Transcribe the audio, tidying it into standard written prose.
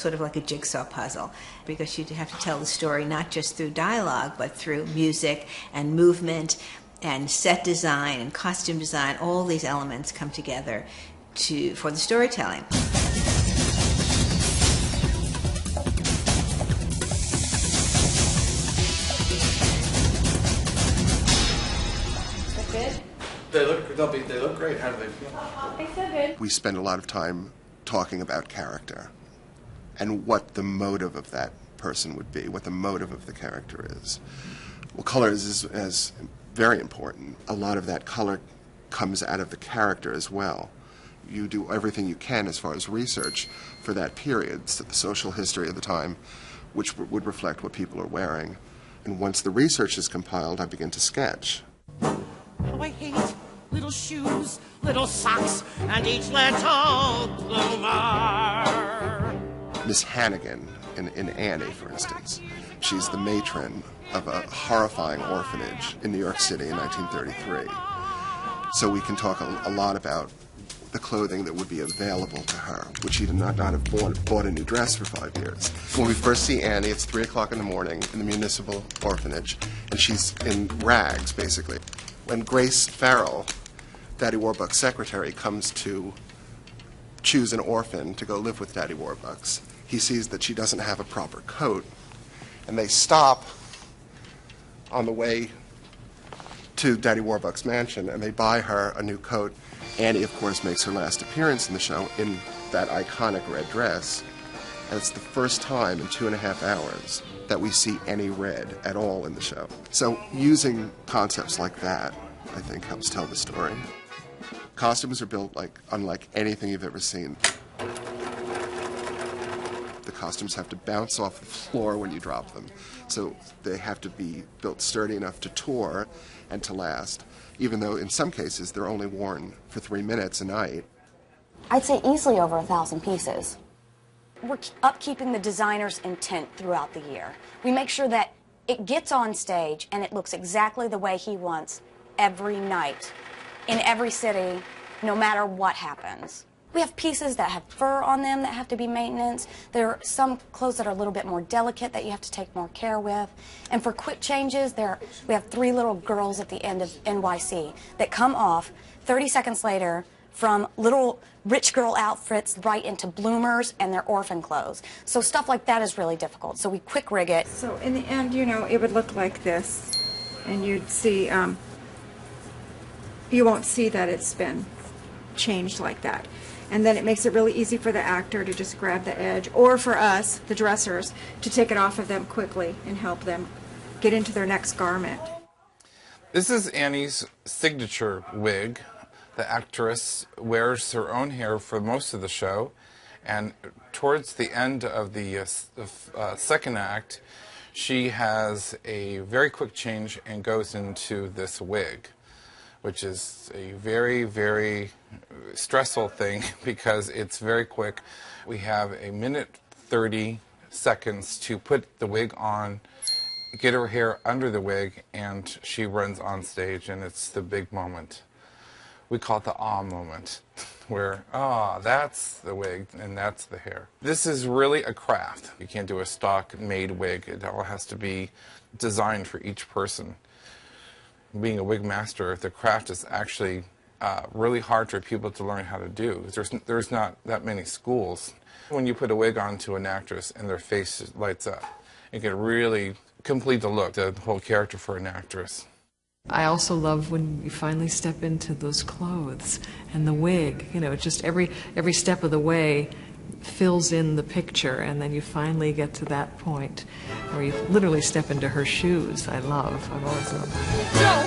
sort of like a jigsaw puzzle, because you have to tell the story not just through dialogue, but through music and movement and set design and costume design. All these elements come together for the storytelling. They look great. How do they feel? They feel good. We spend a lot of time talking about character and what the motive of that person would be, what the motive of the character is. Well, color is very important. A lot of that color comes out of the character as well. You do everything you can as far as research for that period, so the social history of the time, which would reflect what people are wearing. And once the research is compiled, I begin to sketch. Oh, I hate little shoes, little socks, and each little bloomer. Miss Hannigan in Annie, for instance, she's the matron of a horrifying orphanage in New York City in 1933. So we can talk a lot about the clothing that would be available to her, which she did not have bought a new dress for 5 years. When we first see Annie, it's 3 o'clock in the morning in the municipal orphanage, and she's in rags, basically. When Grace Farrell, Daddy Warbucks' secretary, comes to choose an orphan to go live with Daddy Warbucks, he sees that she doesn't have a proper coat, and they stop on the way to Daddy Warbucks' mansion, and they buy her a new coat. Annie, of course, makes her last appearance in the show in that iconic red dress, and it's the first time in 2.5 hours that we see any red at all in the show. So using concepts like that, I think, helps tell the story. Costumes are built unlike anything you've ever seen. The costumes have to bounce off the floor when you drop them. So they have to be built sturdy enough to tour and to last, even though in some cases they're only worn for 3 minutes a night. I'd say easily over 1,000 pieces. We're upkeeping the designer's intent throughout the year. We make sure that it gets on stage and it looks exactly the way he wants every night, in every city, no matter what happens. We have pieces that have fur on them that have to be maintained. There are some clothes that are a little bit more delicate that you have to take more care with. And for quick changes, we have 3 little girls at the end of NYC that come off 30 seconds later from little rich girl outfits right into bloomers and their orphan clothes. So stuff like that is really difficult. So we quick rig it. So in the end, you know, it would look like this, and you'd see, you won't see that it's been changed like that. And then it makes it really easy for the actor to just grab the edge, or for us, the dressers, to take it off of them quickly and help them get into their next garment. This is Annie's signature wig. The actress wears her own hair for most of the show, and towards the end of the second act, she has a very quick change and goes into this wig, which is a very, very stressful thing because it's very quick. We have 1:30 to put the wig on, get her hair under the wig, and she runs on stage, and it's the big moment. We call it the ah moment, where, that's the wig and that's the hair. This is really a craft. You can't do a stock-made wig. It all has to be designed for each person. Being a wig master, the craft is actually really hard for people to learn how to do. There's not that many schools. When you put a wig onto an actress and their face lights up, it can really complete the look, the whole character for an actress. I also love when you finally step into those clothes and the wig. You know, just every step of the way fills in the picture, and then you finally get to that point where you literally step into her shoes. I've always loved that.